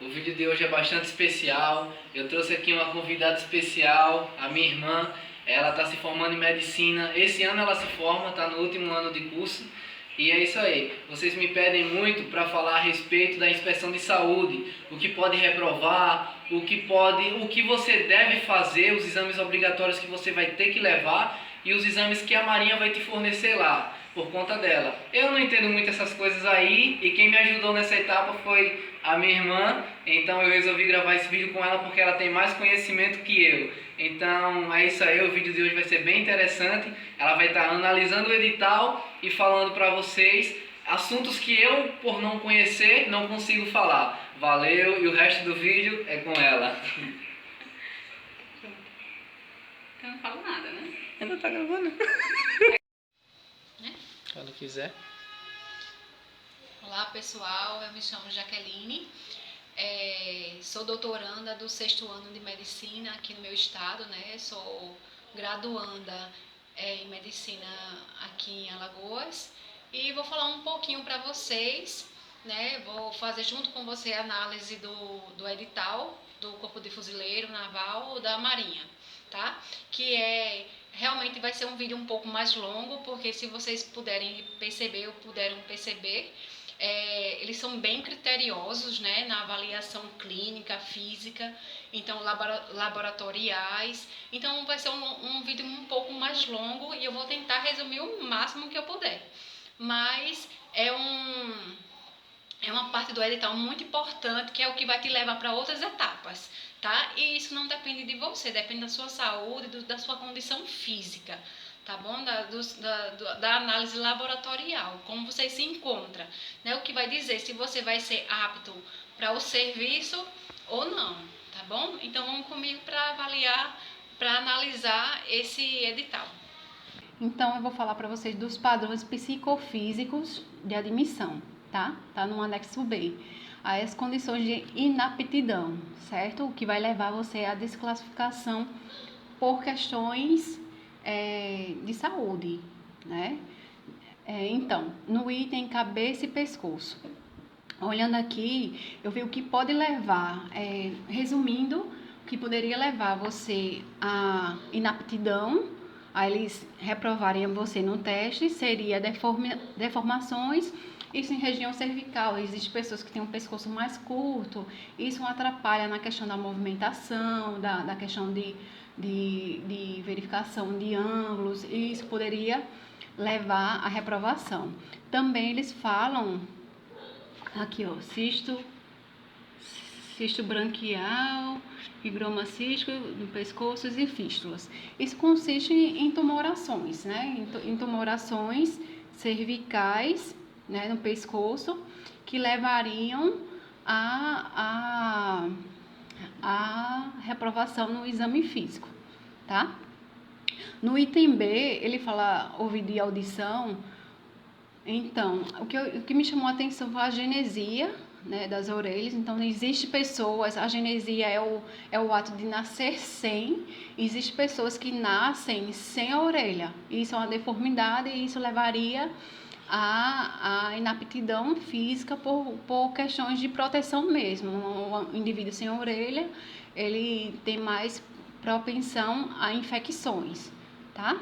O vídeo de hoje é bastante especial. Eu trouxe aqui uma convidada especial, a minha irmã. Ela está se formando em medicina. Esse ano ela se forma, está no último ano de curso. E é isso aí. Vocês me pedem muito para falar a respeito da inspeção de saúde, o que pode reprovar, o que você deve fazer, os exames obrigatórios que você vai ter que levar e os exames que a Marinha vai te fornecer lá, por conta dela. Eu não entendo muito essas coisas aí, e quem me ajudou nessa etapa foi a minha irmã, então eu resolvi gravar esse vídeo com ela porque ela tem mais conhecimento que eu. Então é isso aí, o vídeo de hoje vai ser bem interessante. Ela vai estar analisando o edital e falando para vocês assuntos que eu, por não conhecer, não consigo falar. Valeu, e o resto do vídeo é com ela. Eu não falo nada, né? Eu não tô gravando. Quando quiser. Olá pessoal, eu me chamo Jaqueline, sou doutoranda do 6º ano de medicina aqui no meu estado, né? Sou graduanda em medicina aqui em Alagoas e vou falar um pouquinho para vocês, né? Vou fazer junto com você a análise do edital do Corpo de Fuzileiro Naval da Marinha, tá? Realmente vai ser um vídeo um pouco mais longo, porque se vocês puderem perceber ou puderam perceber, eles são bem criteriosos, né, na avaliação clínica, física, então laboratoriais. Então vai ser um vídeo um pouco mais longo e eu vou tentar resumir o máximo que eu puder. Mas é uma parte do edital muito importante, que é o que vai te levar para outras etapas, tá? E isso não depende de você, depende da sua saúde, da sua condição física, tá bom? Da análise laboratorial, como você se encontra, né? O que vai dizer se você vai ser apto para o serviço ou não, tá bom? Então vamos comigo para avaliar, para analisar esse edital. Então eu vou falar para vocês dos padrões psicofísicos de admissão, tá? Tá no anexo B. Aí as condições de inaptidão, certo? O que vai levar você à desclassificação por questões de saúde, né? Então, no item cabeça e pescoço. Olhando aqui, eu vi o que pode levar, resumindo, o que poderia levar você à inaptidão, a eles reprovarem você no teste, seria deformações, isso em região cervical. Existem pessoas que têm um pescoço mais curto, isso atrapalha na questão da movimentação, da questão de verificação de ângulos, e isso poderia levar à reprovação. Também eles falam aqui, ó, cisto branquial, fibroma cístico no pescoço e fístulas. Isso consiste em tumorações, né? Em tumorações cervicais, né, no pescoço, que levariam a reprovação no exame físico, tá? No item B, ele fala ouvido e audição. Então, o que me chamou a atenção foi a agenesia, né, das orelhas. Então, existe pessoas, a agenesia é o ato de nascer sem, existe pessoas que nascem sem a orelha. Isso é uma deformidade e isso levaria à inaptidão física por questões de proteção mesmo. O indivíduo sem orelha, ele tem mais propensão a infecções, tá?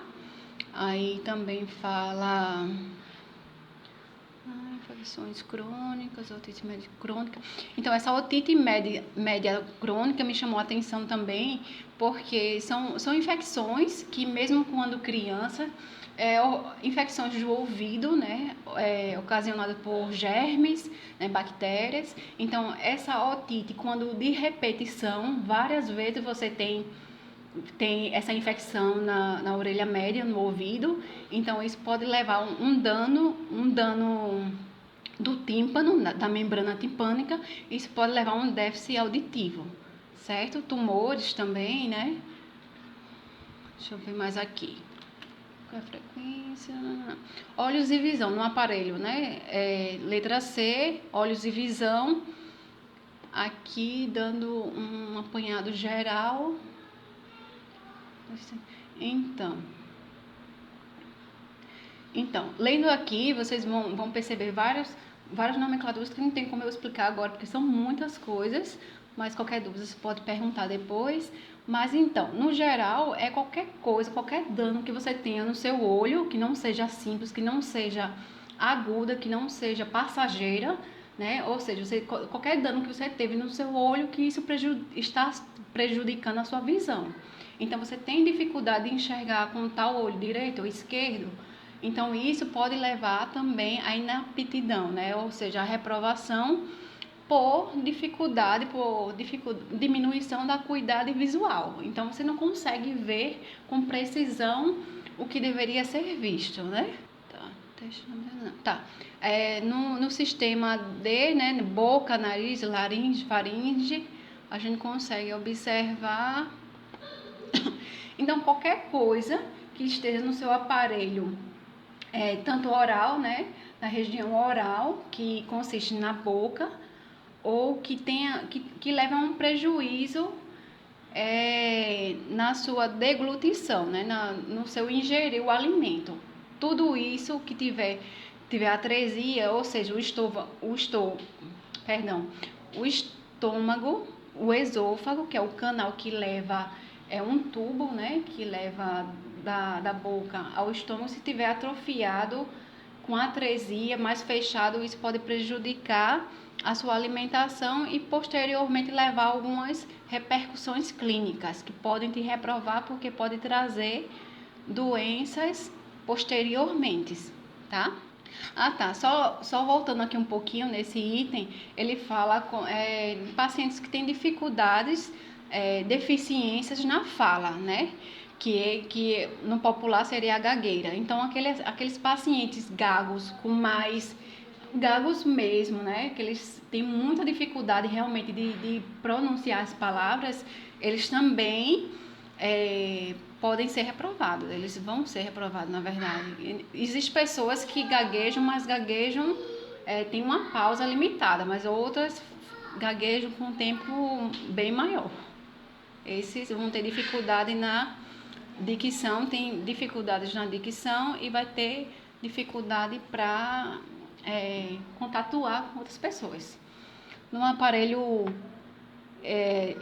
Aí também fala infecções crônicas, otite média crônica. Então, essa otite média crônica me chamou a atenção também, porque são infecções que, mesmo quando criança, infecções do ouvido, né, ocasionadas por germes, né, bactérias. Então, essa otite, quando de repetição, várias vezes você tem essa infecção na orelha média, no ouvido, então isso pode levar a um dano do tímpano, da membrana timpânica, isso pode levar a um déficit auditivo, certo? Tumores também, né? Deixa eu ver mais aqui. Qual é a frequência? Olhos e visão no aparelho, né? Letra C, olhos e visão. Aqui dando um apanhado geral. Então, lendo aqui, vocês vão perceber várias nomenclaturas que não tem como eu explicar agora, porque são muitas coisas, mas qualquer dúvida você pode perguntar depois. Mas então, no geral, é qualquer coisa, qualquer dano que você tenha no seu olho, que não seja simples, que não seja aguda, que não seja passageira, né? Ou seja, qualquer dano que você teve no seu olho, que isso está prejudicando a sua visão. Então, você tem dificuldade de enxergar com tal olho direito ou esquerdo, então isso pode levar também à inaptidão, né? Ou seja, a reprovação por diminuição da acuidade visual. Então você não consegue ver com precisão o que deveria ser visto, né? Tá. No sistema D, né, boca, nariz, laringe, faringe, a gente consegue observar. Então qualquer coisa que esteja no seu aparelho, tanto oral, né, na região oral, que consiste na boca, ou que leva a um prejuízo na sua deglutição, né, no seu ingerir o alimento. Tudo isso que tiver atresia, ou seja, o estômago, o esôfago, que é o canal que leva, um tubo, né, que leva da boca ao estômago, se tiver atrofiado, com atresia, mais fechado, isso pode prejudicar a sua alimentação e posteriormente levar a algumas repercussões clínicas que podem te reprovar, porque pode trazer doenças posteriormente, tá? Tá. Só voltando aqui um pouquinho nesse item, ele fala de pacientes que têm dificuldades, deficiências na fala, né? Que no popular seria a gagueira. Então, aqueles pacientes gagos mesmo, né? Que eles têm muita dificuldade realmente de pronunciar as palavras, eles também podem ser reprovados. Eles vão ser reprovados, na verdade. Existem pessoas que gaguejam, mas gaguejam, tem uma pausa limitada, mas outras gaguejam com um tempo bem maior. Esses vão ter dificuldade na dicção, tem dificuldades na dicção e vai ter dificuldade para contatuar com outras pessoas. No aparelho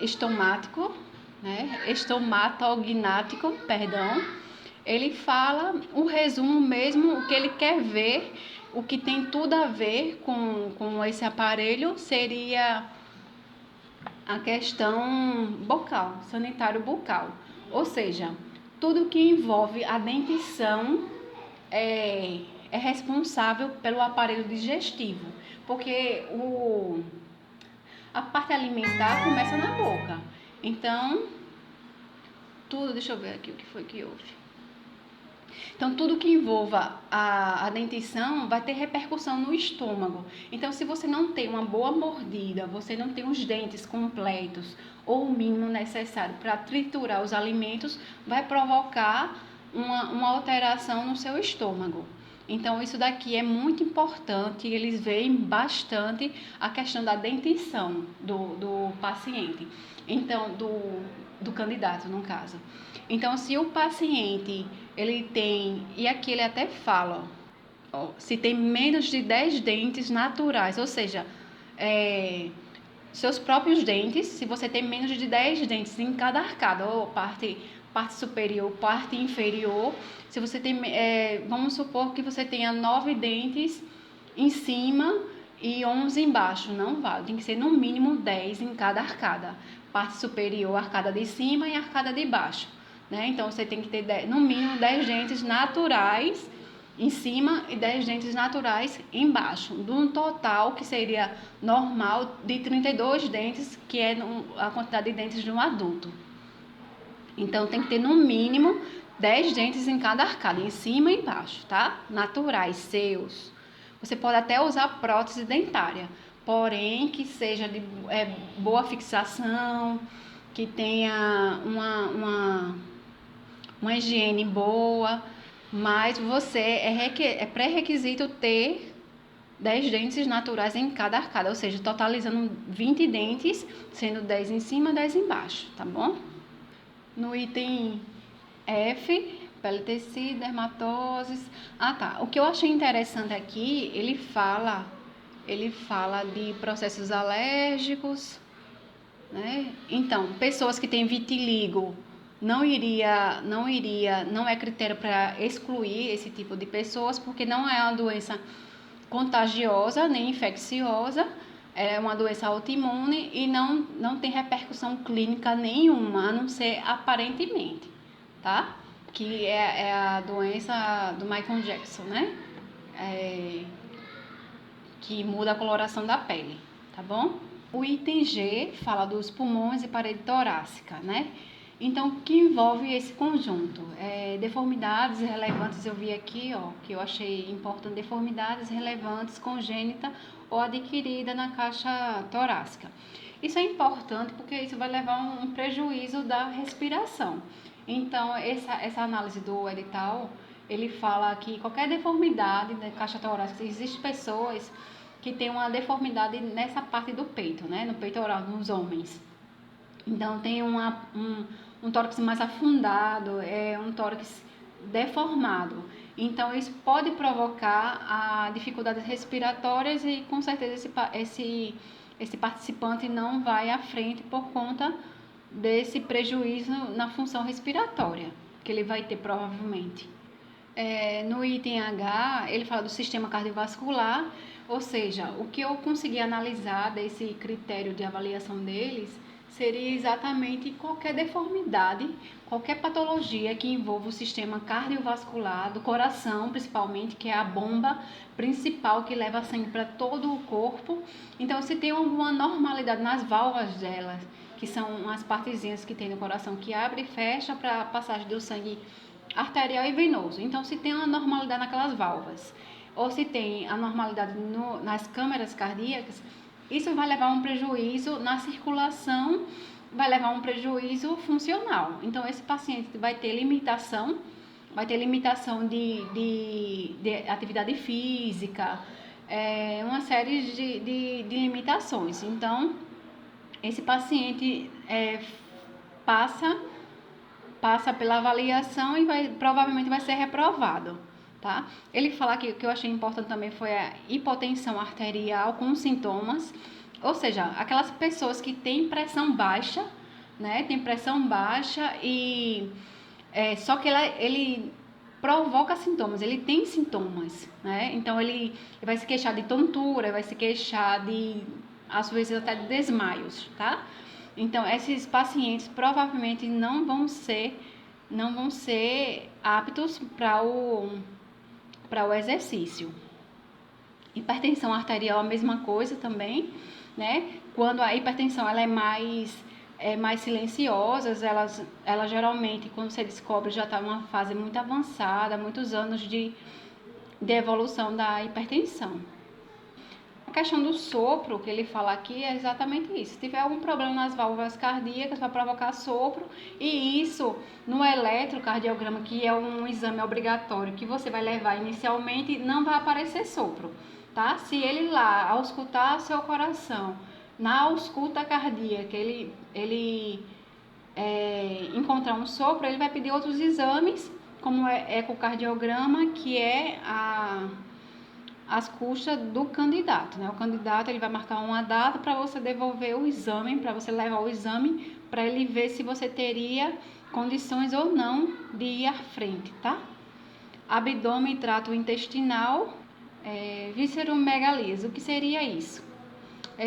estomático, né, estomatognático, perdão, ele fala o resumo mesmo, o que ele quer ver, o que tem tudo a ver com esse aparelho seria a questão bucal, sanitário bucal, ou seja, tudo que envolve a dentição é responsável pelo aparelho digestivo, porque a parte alimentar começa na boca. Então, deixa eu ver aqui o que foi que houve. Então, tudo que envolva a dentição vai ter repercussão no estômago. Então, se você não tem uma boa mordida, você não tem os dentes completos ou o mínimo necessário para triturar os alimentos, vai provocar uma alteração no seu estômago. Então, isso daqui é muito importante, eles veem bastante a questão da dentição do paciente, então, do candidato, no caso. Então, se o paciente, ele tem, e aqui ele até fala, se tem menos de 10 dentes naturais, ou seja, seus próprios dentes, se você tem menos de 10 dentes em cada arcada, ou parte superior, parte inferior, se você tem, vamos supor que você tenha 9 dentes em cima e 11 embaixo, não vale, tem que ser no mínimo 10 em cada arcada, parte superior, arcada de cima e arcada de baixo, né? Então você tem que ter no mínimo 10 dentes naturais em cima e 10 dentes naturais embaixo, de um total que seria normal de 32 dentes, que é a quantidade de dentes de um adulto. Então tem que ter no mínimo 10 dentes em cada arcada, em cima e embaixo, tá? Naturais, seus. Você pode até usar prótese dentária, porém que seja de boa fixação, que tenha uma higiene boa, mas é pré-requisito ter 10 dentes naturais em cada arcada, ou seja, totalizando 20 dentes, sendo 10 em cima e 10 embaixo, tá bom? No item F, pele, tecido, dermatoses. Tá. O que eu achei interessante aqui, ele fala ele fala de processos alérgicos, né? Então, pessoas que têm vitiligo não é critério para excluir esse tipo de pessoas, porque não é uma doença contagiosa nem infecciosa, é uma doença autoimune e não tem repercussão clínica nenhuma, a não ser aparentemente, tá? Que é a doença do Michael Jackson, né? Que muda a coloração da pele, tá bom? O item G fala dos pulmões e parede torácica, né? Então, o que envolve esse conjunto? Deformidades relevantes, eu vi aqui, ó, que eu achei importante, deformidades relevantes congênita ou adquirida na caixa torácica. Isso é importante porque isso vai levar um prejuízo da respiração. Então, essa análise do edital, ele fala que qualquer deformidade da caixa torácica, existem pessoas que têm uma deformidade nessa parte do peito, né, no peitoral, nos homens. Então, tem um tórax mais afundado, um tórax deformado. Então, isso pode provocar dificuldades respiratórias e, com certeza, esse participante não vai à frente por conta desse prejuízo na função respiratória, que ele vai ter provavelmente. No item H, ele fala do sistema cardiovascular, ou seja, o que eu consegui analisar desse critério de avaliação deles seria exatamente qualquer deformidade, qualquer patologia que envolva o sistema cardiovascular, do coração principalmente, que é a bomba principal que leva sangue para todo o corpo. Então, se tem alguma normalidade nas válvulas delas, que são as partezinhas que tem no coração que abre e fecha para a passagem do sangue arterial e venoso. Então, se tem uma normalidade naquelas válvulas, ou se tem anormalidade nas câmeras cardíacas, isso vai levar a um prejuízo na circulação, vai levar a um prejuízo funcional. Então, esse paciente vai ter limitação de atividade física, uma série de limitações. Então, esse paciente passa pela avaliação e provavelmente vai ser reprovado, tá? Ele fala que o que eu achei importante também foi a hipotensão arterial com sintomas, ou seja, aquelas pessoas que têm pressão baixa, né? Tem pressão baixa e só que ele provoca sintomas, ele tem sintomas, né? Então ele vai se queixar de tontura, vai se queixar às vezes até de desmaios, tá? Então, esses pacientes provavelmente não vão ser aptos para o exercício. Hipertensão arterial, a mesma coisa também, né? Quando a hipertensão ela é mais silenciosa, ela geralmente, quando você descobre, já está em uma fase muito avançada, muitos anos de evolução da hipertensão. A questão do sopro, que ele fala aqui, é exatamente isso. Se tiver algum problema nas válvulas cardíacas, vai provocar sopro. E isso, no eletrocardiograma, que é um exame obrigatório que você vai levar inicialmente, não vai aparecer sopro, tá? Se ele lá, ao escutar seu coração, na ausculta cardíaca, ele encontrar um sopro, ele vai pedir outros exames, como ecocardiograma, que é as custas do candidato, né? O candidato ele vai marcar uma data para você devolver o exame, para você levar o exame, para ele ver se você teria condições ou não de ir à frente, tá? Abdômen e trato intestinal, visceromegalias. O que seria isso?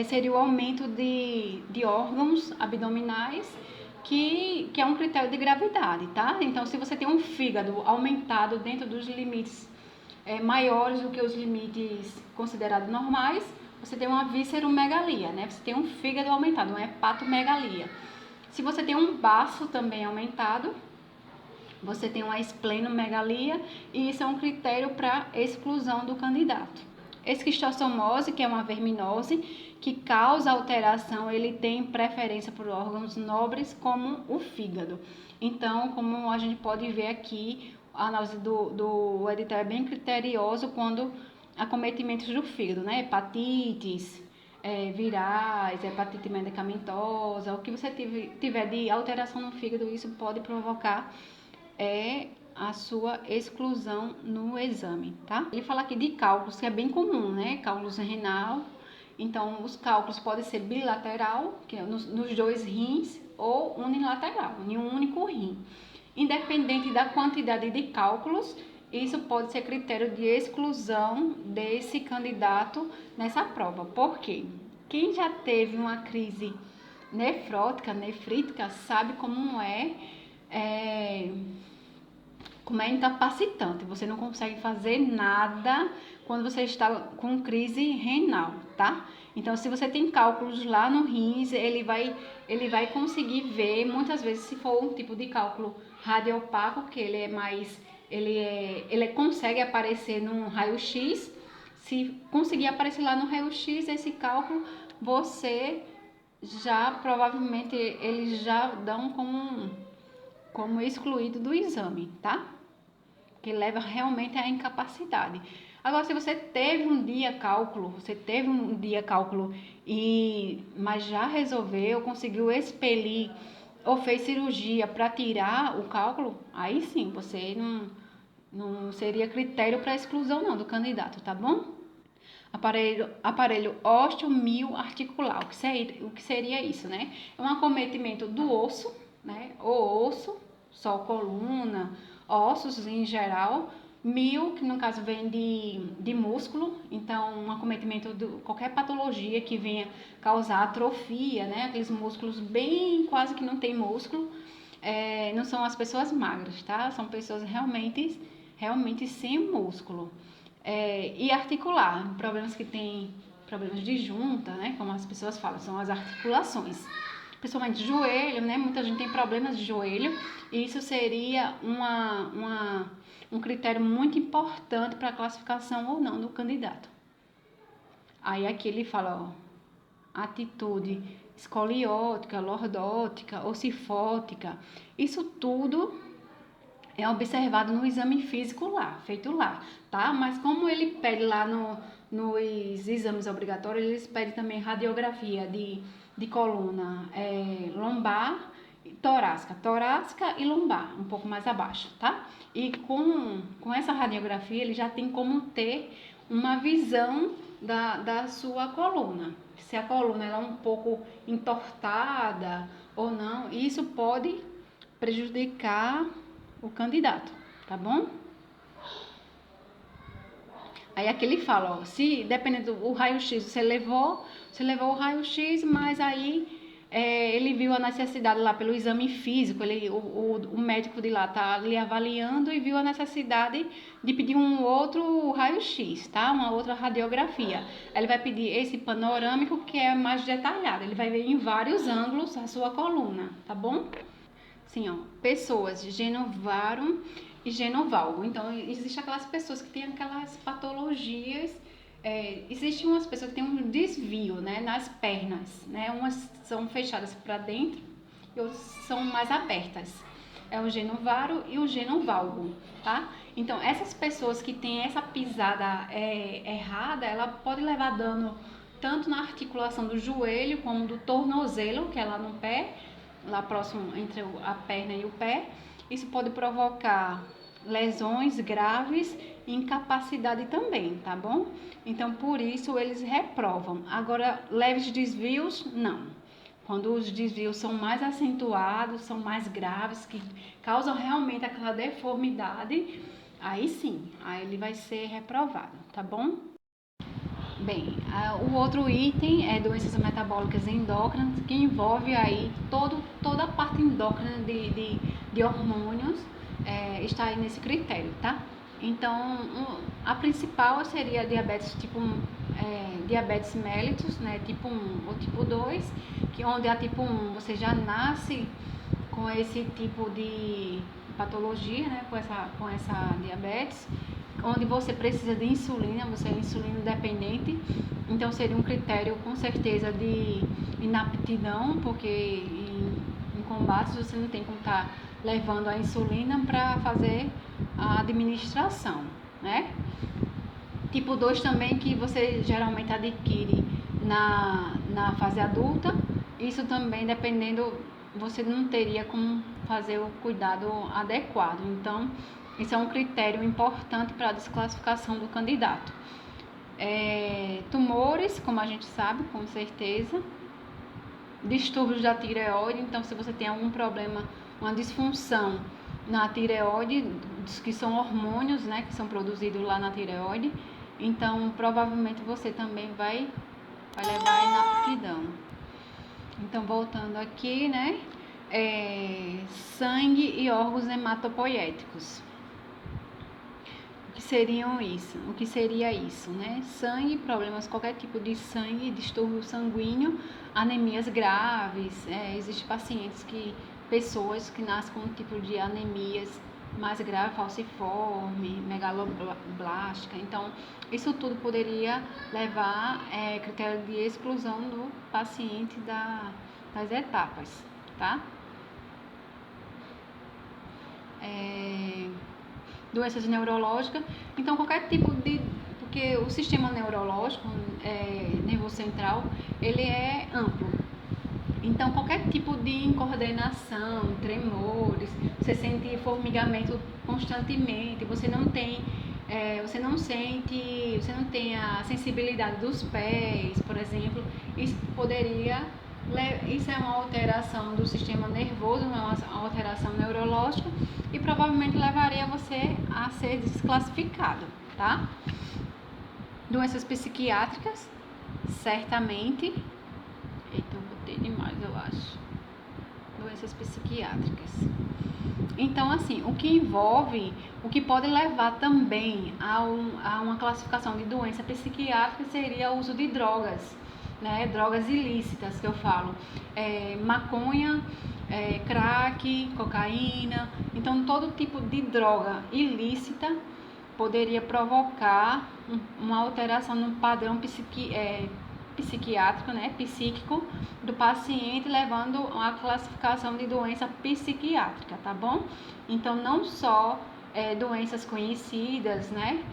Seria o aumento de órgãos abdominais, que é um critério de gravidade, tá? Então, se você tem um fígado aumentado dentro dos limites maiores do que os limites considerados normais, você tem uma visceromegalia, né? Você tem um fígado aumentado, uma hepatomegalia. Se você tem um baço também aumentado, você tem uma esplenomegalia, e isso é um critério para exclusão do candidato. Esquistossomose, que é uma verminose que causa alteração, ele tem preferência por órgãos nobres como o fígado. Então, como a gente pode ver aqui, a análise do edital é bem criterioso quando acometimentos do fígado, né? Hepatites virais, hepatite medicamentosa, o que você tiver de alteração no fígado, isso pode provocar a sua exclusão no exame, tá? Ele fala aqui de cálculos, que é bem comum, né? Cálculos renal. Então, os cálculos podem ser bilateral, que é nos 2 rins, ou unilateral, em um único rim. Independente da quantidade de cálculos, isso pode ser critério de exclusão desse candidato nessa prova. Por quê? Quem já teve uma crise nefrítica, sabe como é incapacitante. Você não consegue fazer nada quando você está com crise renal, tá? Então, se você tem cálculos lá no rins, ele vai conseguir ver, muitas vezes, se for um tipo de cálculo radiopaco, que ele é mais, ele consegue aparecer no raio-x. Se conseguir aparecer lá no raio-x, esse cálculo, você já, provavelmente, eles já dão como excluído do exame, tá? Que leva realmente à incapacidade. Agora, se você teve um dia cálculo, mas já resolveu, conseguiu expelir ou fez cirurgia para tirar o cálculo, aí sim, você não seria critério para exclusão não do candidato, tá bom? Aparelho osteomioarticular, o que seria isso, né? É um acometimento do osso, né? O osso, só coluna, ossos em geral, que no caso vem de músculo, então um acometimento de qualquer patologia que venha causar atrofia, né? Aqueles músculos bem, quase que não tem músculo, não são as pessoas magras, tá? São pessoas realmente sem músculo. E articular, problemas de junta, né? Como as pessoas falam, são as articulações. Principalmente joelho, né? Muita gente tem problemas de joelho, e isso seria um critério muito importante para a classificação ou não do candidato. Aí aqui ele fala, atitude escoliótica, lordótica, ossifótica, isso tudo é observado no exame físico lá, feito lá, tá? Mas como ele pede lá nos exames obrigatórios, eles pedem também radiografia de coluna lombar, torácica e lombar, um pouco mais abaixo, tá? E com essa radiografia, ele já tem como ter uma visão da sua coluna. Se a coluna ela é um pouco entortada ou não, isso pode prejudicar o candidato, tá bom? Aí aqui ele fala, ó, se dependendo do raio-x, você levou o raio-x, mas aí ele viu a necessidade lá pelo exame físico, o médico de lá tá lhe avaliando e viu a necessidade de pedir um outro raio-x, tá? Uma outra radiografia. Ele vai pedir esse panorâmico que é mais detalhado, ele vai ver em vários ângulos a sua coluna, tá bom? Sim, ó, pessoas de Genovarum e Genovalgo. Então, existem aquelas pessoas que têm aquelas patologias, existem umas pessoas que têm um desvio, né, nas pernas, né, umas são fechadas para dentro e outras são mais abertas. É o Genovaro e o Genovalgo, tá? Então, essas pessoas que têm essa pisada errada, ela pode levar dano tanto na articulação do joelho como do tornozelo, que é lá no pé, lá próximo entre a perna e o pé. Isso pode provocar lesões graves e incapacidade também, tá bom? Então, por isso, eles reprovam. Agora, leves desvios, não. Quando os desvios são mais acentuados, são mais graves, que causam realmente aquela deformidade, aí sim, aí ele vai ser reprovado, tá bom? Bem, o outro item é doenças metabólicas endócrinas, que envolve aí toda a parte endócrina de hormônios, está aí nesse critério, tá? Então, a principal seria diabetes diabetes mellitus, né, tipo 1 ou tipo 2, que onde a tipo 1 você já nasce com esse tipo de patologia, né, com essa diabetes, onde você precisa de insulina, você é insulino dependente, então seria um critério com certeza de inaptidão, porque em combates você não tem como estar levando a insulina para fazer a administração, né? Tipo 2 também, que você geralmente adquire na fase adulta, isso também dependendo, você não teria como fazer o cuidado adequado, então Isso é um critério importante para a desclassificação do candidato. Tumores, como a gente sabe, com certeza. Distúrbios da tireoide, então se você tem algum problema, uma disfunção na tireoide, que são hormônios, né, que são produzidos lá na tireoide, então provavelmente você também vai levar inaptidão. Então voltando aqui, né, sangue e órgãos hematopoéticos. O que seria isso, né? Sangue, problemas, qualquer tipo de sangue, distúrbio sanguíneo, anemias graves. Existem pessoas que nascem com um tipo de anemias mais grave, falciforme, megaloblástica. Então, isso tudo poderia levar critério de exclusão do paciente das etapas, tá? Doenças neurológicas, então qualquer tipo de, porque o sistema neurológico, nervoso central, ele é amplo, então qualquer tipo de incoordenação, tremores, você sente formigamento constantemente, você não tem a sensibilidade dos pés, por exemplo, isso é uma alteração do sistema nervoso, uma alteração neurológica e provavelmente levaria você a ser desclassificado, tá? Doenças psiquiátricas, certamente. Eita, eu botei demais, eu acho. Doenças psiquiátricas. Então, assim, o que pode levar também a uma classificação de doença psiquiátrica seria o uso de drogas, né? Drogas ilícitas, que eu falo. Maconha, crack, cocaína. Então, todo tipo de droga ilícita poderia provocar uma alteração no padrão psiquiátrico, né, psíquico do paciente, levando a classificação de doença psiquiátrica, tá bom? Então, não só doenças conhecidas, né,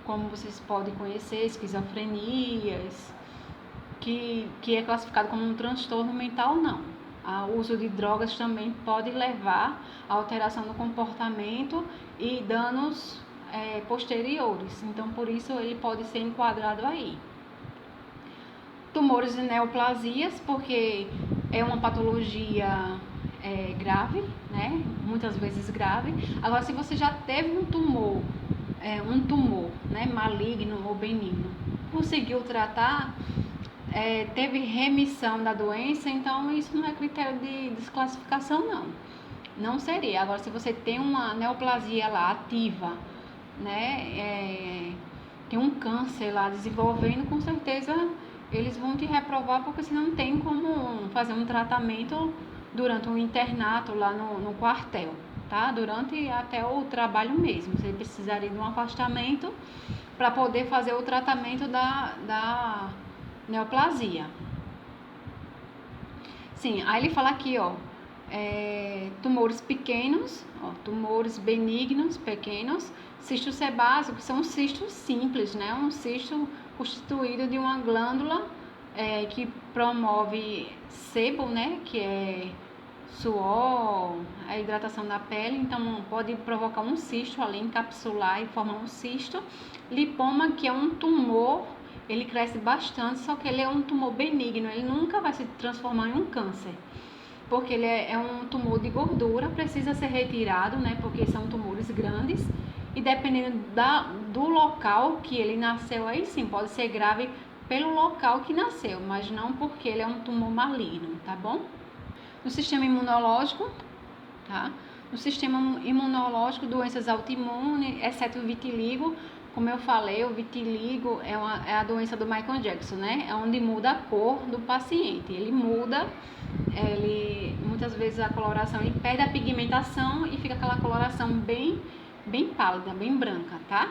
como vocês podem conhecer, esquizofrenias, que é classificado como um transtorno mental, não. O uso de drogas também pode levar a alteração do comportamento e danos posteriores, então por isso ele pode ser enquadrado aí. Tumores e neoplasias, porque é uma patologia grave, né? Muitas vezes grave. Agora, se você já teve um tumor, né, maligno ou benigno, conseguiu tratar, teve remissão da doença, então isso não é critério de desclassificação, não seria. Agora, se você tem uma neoplasia lá ativa, né, tem um câncer lá desenvolvendo, com certeza eles vão te reprovar, porque você não tem como fazer um tratamento durante um internato lá no quartel, tá? Durante até o trabalho mesmo, você precisaria de um afastamento para poder fazer o tratamento da neoplasia. Sim, aí ele fala aqui, tumores pequenos, tumores benignos, pequenos, cisto sebáceo, que são cistos simples, né? Um cisto constituído de uma glândula que promove sebo, né? Que é suor, a hidratação da pele, então pode provocar um cisto ali, encapsular e formar um cisto. Lipoma, que é um tumor, ele cresce bastante, só que ele é um tumor benigno, ele nunca vai se transformar em um câncer, porque ele é um tumor de gordura, precisa ser retirado, né? Porque são tumores grandes e dependendo do local que ele nasceu, aí sim, pode ser grave pelo local que nasceu, mas não porque ele é um tumor maligno, tá bom? No sistema imunológico, tá? No sistema imunológico, doenças autoimunes, exceto o vitiligo. Como eu falei, o vitiligo é a doença do Michael Jackson, né? É onde muda a cor do paciente. Ele muda, muitas vezes a coloração, ele perde a pigmentação e fica aquela coloração bem pálida, bem branca, tá?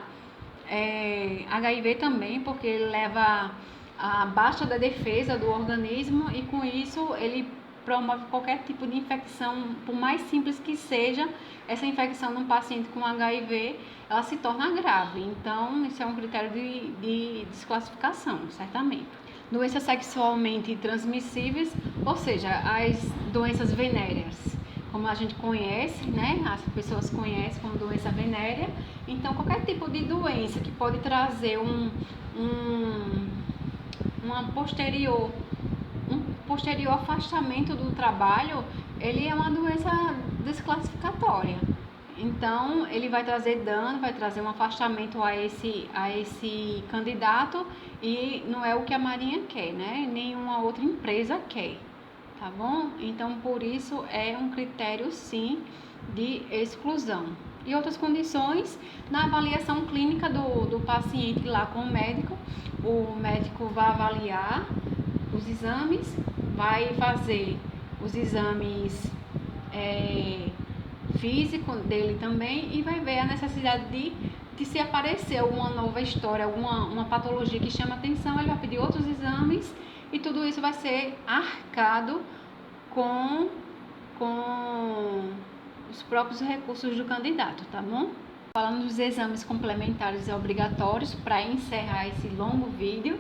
HIV também, porque ele leva a baixa da defesa do organismo e com isso ele promove qualquer tipo de infecção, por mais simples que seja, essa infecção num paciente com HIV, ela se torna grave. Então, isso é um critério de desclassificação, certamente. Doenças sexualmente transmissíveis, ou seja, as doenças venéreas, como a gente conhece, né? As pessoas conhecem como doença venérea. Então, qualquer tipo de doença que pode trazer um posterior afastamento do trabalho, ele é uma doença desclassificatória. Então, ele vai trazer dano, vai trazer um afastamento a esse candidato, e não é o que a Marinha quer, né? Nenhuma outra empresa quer, tá bom? Então, por isso é um critério, sim, de exclusão. E outras condições, na avaliação clínica do paciente lá com o médico vai avaliar os exames, vai fazer os exames físico dele também, e vai ver a necessidade de se aparecer alguma nova história, uma patologia que chama atenção, ele vai pedir outros exames, e tudo isso vai ser arcado com os próprios recursos do candidato, tá bom? Falando dos exames complementares e obrigatórios, para encerrar esse longo vídeo,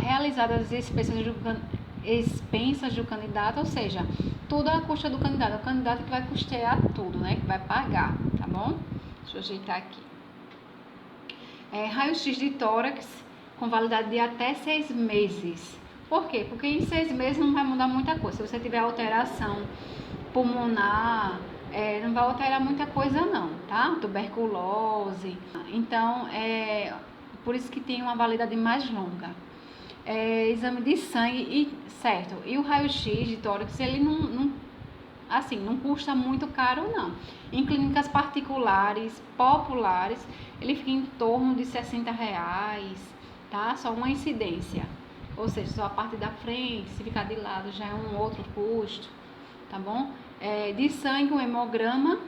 realizadas as expensas do candidato, ou seja, tudo à custa do candidato. É o candidato que vai custear tudo, né? Que vai pagar, tá bom? Deixa eu ajeitar aqui. Raio-x de tórax com validade de até 6 meses. Por quê? Porque em 6 meses não vai mudar muita coisa. Se você tiver alteração pulmonar, não vai alterar muita coisa não, tá? Tuberculose. Então, por isso que tem uma validade mais longa. Exame de sangue, certo. E o raio-x de tórax, ele não custa muito caro não. Em clínicas particulares, populares, ele fica em torno de R$60, tá? Só uma incidência. Ou seja, só a parte da frente, se ficar de lado já é um outro custo, tá bom? De sangue, um hemograma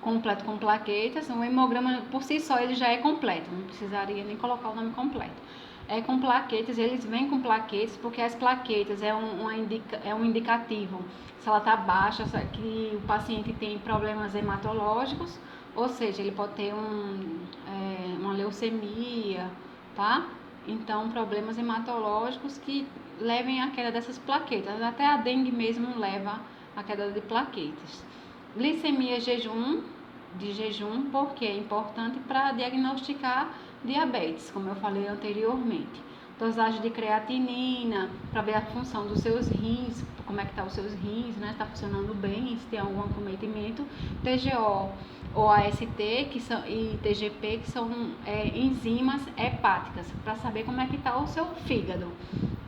completo com plaquetas. Um hemograma por si só ele já é completo, não precisaria nem colocar o nome completo. Com plaquetas, eles vêm com plaquetas porque as plaquetas é um indicativo se ela está baixa, que o paciente tem problemas hematológicos, ou seja, ele pode ter uma leucemia, tá? Então, problemas hematológicos que levem à queda dessas plaquetas. Até a dengue mesmo leva à queda de plaquetas. Glicemia de jejum, porque é importante para diagnosticar diabetes, como eu falei anteriormente. Dosagem de creatinina, para ver a função dos seus rins, como é que tá os seus rins, né? Está funcionando bem, se tem algum acometimento. TGO ou AST e TGP, que são enzimas hepáticas, para saber como é que está o seu fígado,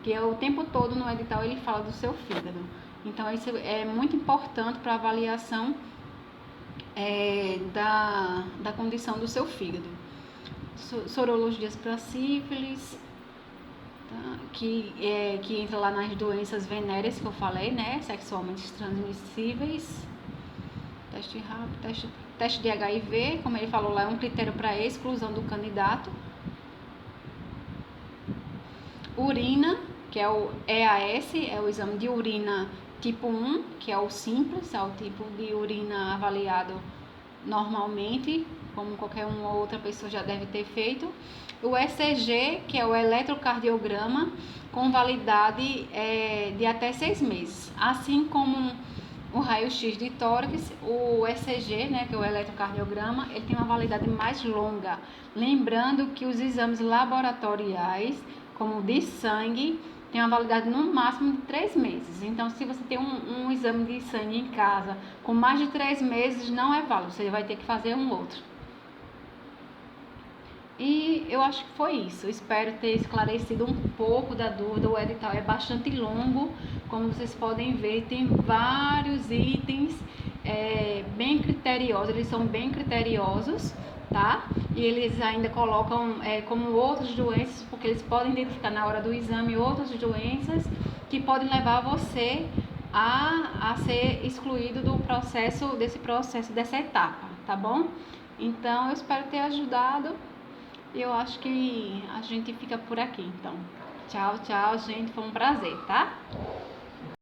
que o tempo todo no edital ele fala do seu fígado. Então, isso é muito importante para a avaliação da condição do seu fígado. Sorologias para sífilis, tá? que entra lá nas doenças venéreas que eu falei, né? Sexualmente transmissíveis. Teste rápido, teste de HIV, como ele falou lá, é um critério para exclusão do candidato. Urina, que é o EAS, é o exame de urina tipo 1, que é o simples, é o tipo de urina avaliado normalmente, como qualquer uma outra pessoa já deve ter feito. O ECG, que é o eletrocardiograma, com validade de até 6 meses. Assim como o raio-x de tórax, o ECG, né, que é o eletrocardiograma, ele tem uma validade mais longa. Lembrando que os exames laboratoriais, como o de sangue, tem uma validade no máximo de 3 meses. Então, se você tem um exame de sangue em casa com mais de 3 meses, não é válido, você vai ter que fazer um outro. E eu acho que foi isso. Eu espero ter esclarecido um pouco da dúvida. O edital é bastante longo, como vocês podem ver, tem vários itens bem criteriosos, eles são bem criteriosos, tá? E eles ainda colocam como outras doenças, porque eles podem identificar na hora do exame outras doenças que podem levar você a ser excluído dessa etapa, tá bom? Então, eu espero ter ajudado. Eu acho que a gente fica por aqui, então. Tchau, tchau, gente. Foi um prazer, tá?